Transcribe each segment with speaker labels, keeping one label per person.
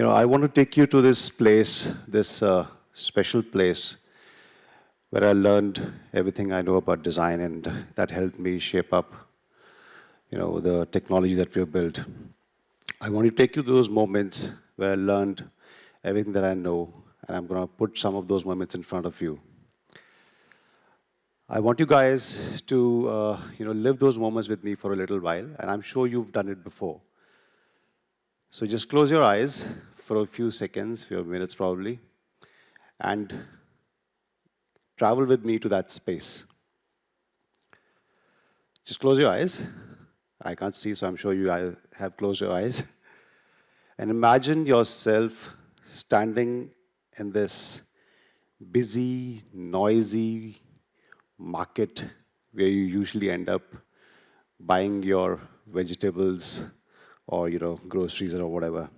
Speaker 1: I want to take you to this place, this special place where I learned everything I know about design, and that helped me shape up, the technology that we've built. I want to take you to those moments where I learned everything that I know, and I'm going to put some of those moments in front of you. I want you guys to, live those moments with me for a little while, and I'm sure you've done it before. So just close your eyes for a few seconds, few minutes probably, and travel with me to that space. Just close your eyes. I can't see, so I'm sure you have closed your eyes. And imagine yourself standing in this busy, noisy market where you usually end up buying your vegetables or groceries or whatever.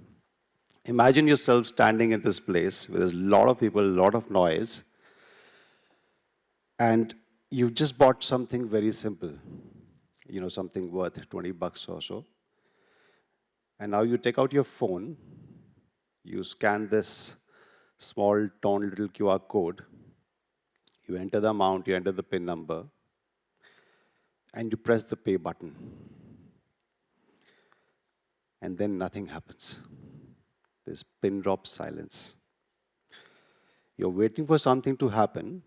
Speaker 1: Imagine yourself standing in this place where there's a lot of people, a lot of noise, and you've just bought something very simple, something worth 20 bucks or so. And now you take out your phone, you scan this small, torn little QR code, you enter the amount, you enter the PIN number, and you press the pay button. And then nothing happens. There's pin drop silence. You're waiting for something to happen.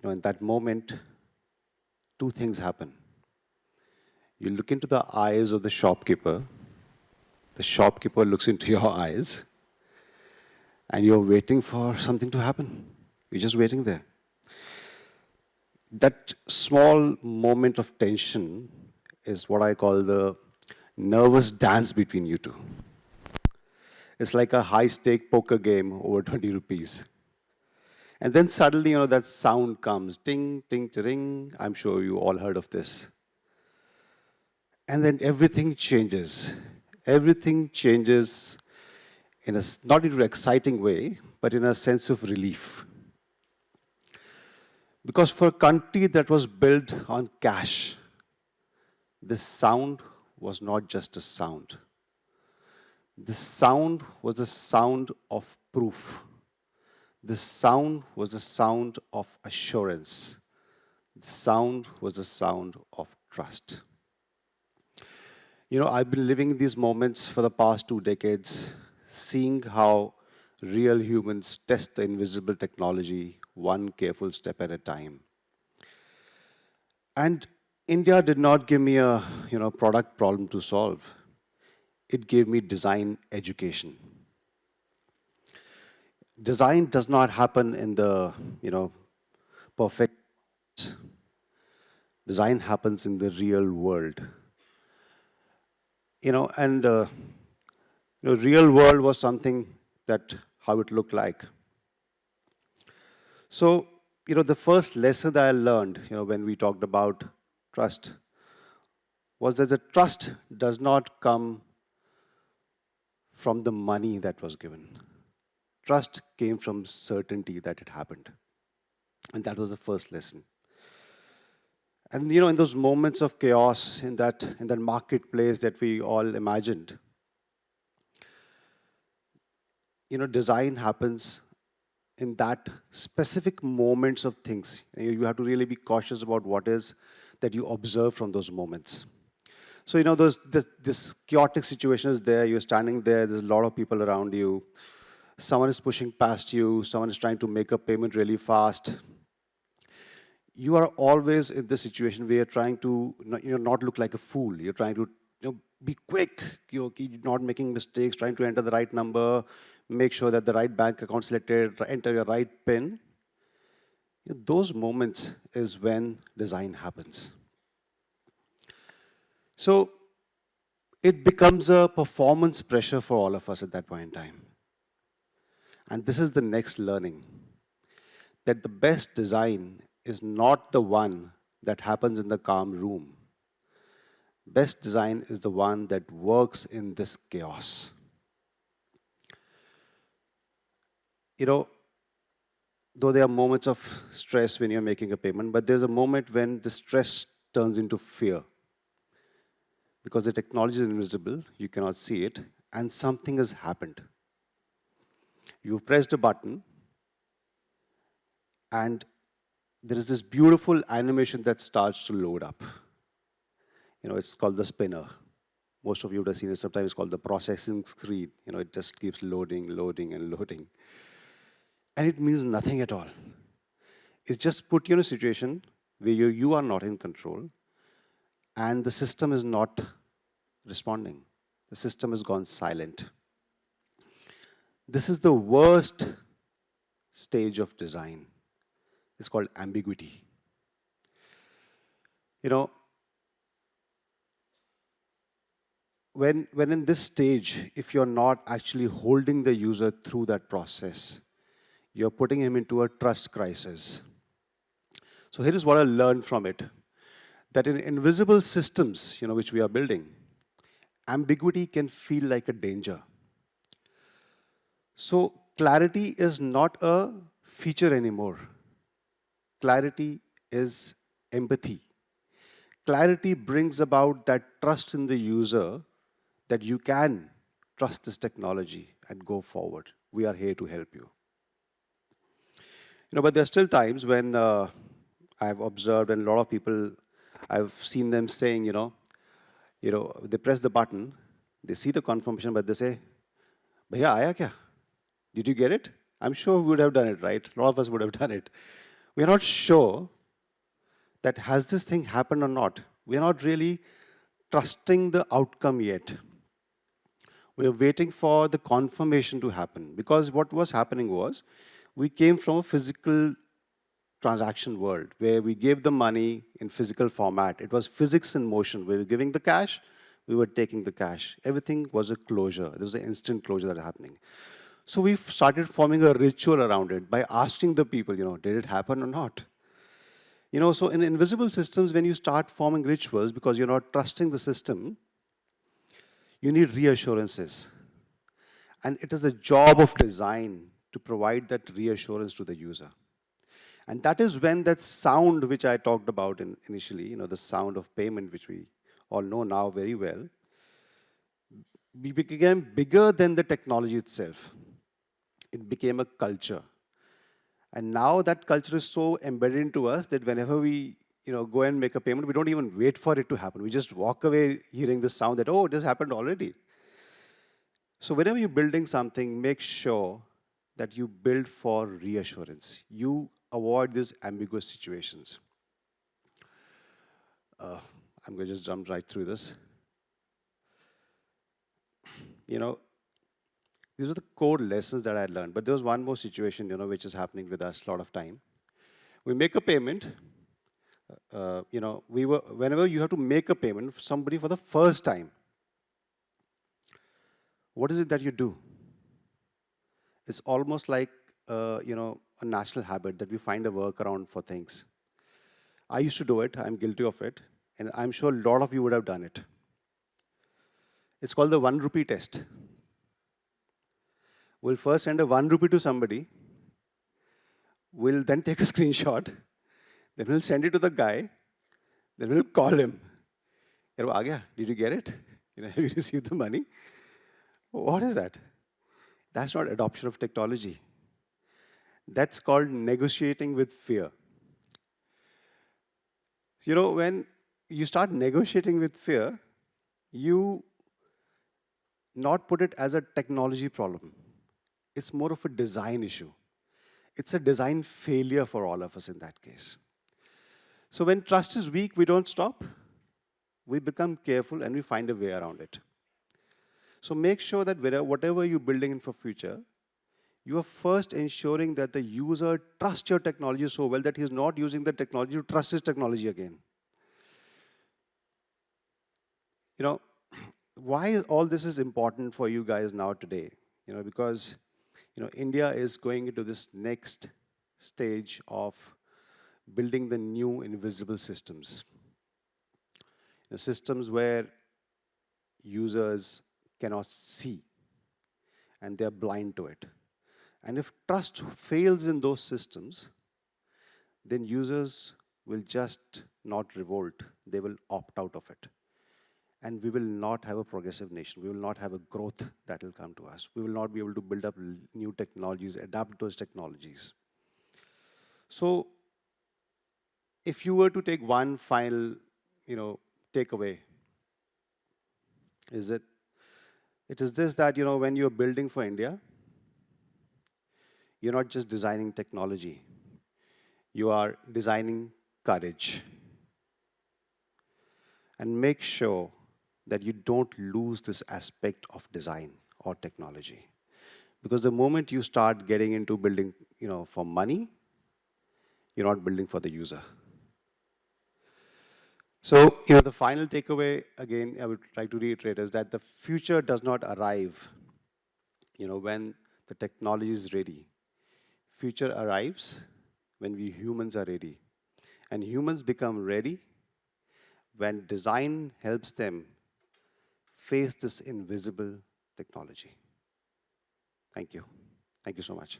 Speaker 1: In that moment, two things happen. You look into the eyes of the shopkeeper looks into your eyes, and you're waiting for something to happen. You're just waiting there. That small moment of tension is what I call the nervous dance between you two. It's like a high-stake poker game over 20 rupees. And then suddenly, that sound comes, ting, ting, ting. I'm sure you all heard of this. And then everything changes. Everything changes in a not in an exciting way, but in a sense of relief. Because for a country that was built on cash, this sound was not just a sound. The sound was the sound of proof. The sound was the sound of assurance. The sound was the sound of trust. I've been living these moments for the past 2 decades, seeing how real humans test the invisible technology one careful step at a time. And India did not give me a product problem to solve. It gave me design education. Design does not happen in the perfect. Design happens in the real world. Real world was something that how it looked like. So, the first lesson that I learned, when we talked about trust, was that the trust does not come from the money that was given. Trust came from certainty that it happened. And that was the first lesson. And in those moments of chaos, in that marketplace that we all imagined, design happens in that specific moments of things. You have to really be cautious about what is that you observe from those moments. So, this chaotic situation is there, you're standing there, there's a lot of people around you, someone is pushing past you, someone is trying to make a payment really fast. You are always in this situation where you're trying to not look like a fool. You're trying to be quick, you're not making mistakes, trying to enter the right number, make sure that the right bank account selected, enter your right PIN. Those moments is when design happens. So it becomes a performance pressure for all of us at that point in time. And this is the next learning, that the best design is not the one that happens in the calm room. Best design is the one that works in this chaos. Though there are moments of stress when you're making a payment, but there's a moment when the stress turns into fear. Because the technology is invisible, you cannot see it, and something has happened. You've pressed a button, and there is this beautiful animation that starts to load up. It's called the spinner. Most of you would have seen it. Sometimes it's called the processing screen. It just keeps loading, loading, and loading. And it means nothing at all. It's just put you in a situation where you are not in control, and the system is not responding. The system has gone silent. This is the worst stage of design. It's called ambiguity. When in this stage, if you're not actually holding the user through that process, you're putting him into a trust crisis. So here is what I learned from it, that in invisible systems, which we are building, ambiguity can feel like a danger. So clarity is not a feature anymore. Clarity is empathy. Clarity brings about that trust in the user that you can trust this technology and go forward. We are here to help you. But there are still times when I've observed, and a lot of people, I've seen them saying, they press the button, they see the confirmation, but they say, "Bhaiya, aaya kya? Did you get it?" I'm sure we would have done it, right? A lot of us would have done it. We're not sure that has this thing happened or not. We're not really trusting the outcome yet. We're waiting for the confirmation to happen. Because what was happening was, we came from a physical transaction world where we gave the money in physical format. It was physics in motion. We were giving the cash, we were taking the cash. Everything was a closure. There was an instant closure that was happening. So we started forming a ritual around it by asking the people, did it happen or not? So in invisible systems, when you start forming rituals because you're not trusting the system, you need reassurances. And it is the job of design to provide that reassurance to the user. And that is when that sound which I talked about initially, the sound of payment, which we all know now very well, became bigger than the technology itself. It became a culture. And now that culture is so embedded into us that whenever we go and make a payment, we don't even wait for it to happen. We just walk away hearing the sound that, oh, this happened already. So whenever you're building something, make sure that you build for reassurance. You avoid these ambiguous situations. I'm going to just jump right through this. These are the core lessons that I learned. But there was one more situation, which is happening with us a lot of time. We make a payment. Whenever you have to make a payment for somebody for the first time, what is it that you do? It's almost like, a national habit that we find a workaround for things. I used to do it. I'm guilty of it. And I'm sure a lot of you would have done it. It's called the 1 rupee test. We'll first send a 1 rupee to somebody. We'll then take a screenshot. Then we'll send it to the guy. Then we'll call him. Did you get it? Have you received the money? What is that? That's not adoption of technology. That's called negotiating with fear. When you start negotiating with fear, you not put it as a technology problem. It's more of a design issue. It's a design failure for all of us in that case. So when trust is weak, we don't stop. We become careful and we find a way around it. So make sure that whatever you're building in for future, you are first ensuring that the user trusts your technology so well that he's not using the technology to trust his technology again. Why all this is important for you guys now today? Because India is going into this next stage of building the new invisible systems. Systems where users cannot see and they're blind to it. And if trust fails in those systems, then users will just not revolt. They will opt out of it. and we will not have a progressive nation. We will not have a growth that will come to us. We will not be able to build up new technologies, adapt those technologies. So if you were to take one final, takeaway, it is this, that, when you're building for India, you're not just designing technology, you are designing courage. And make sure that you don't lose this aspect of design or technology. Because the moment you start getting into building, for money, you're not building for the user. So, the final takeaway, again, I would try to reiterate, is that the future does not arrive, when the technology is ready. Future arrives when we humans are ready. And humans become ready when design helps them face this invisible technology. Thank you. Thank you so much.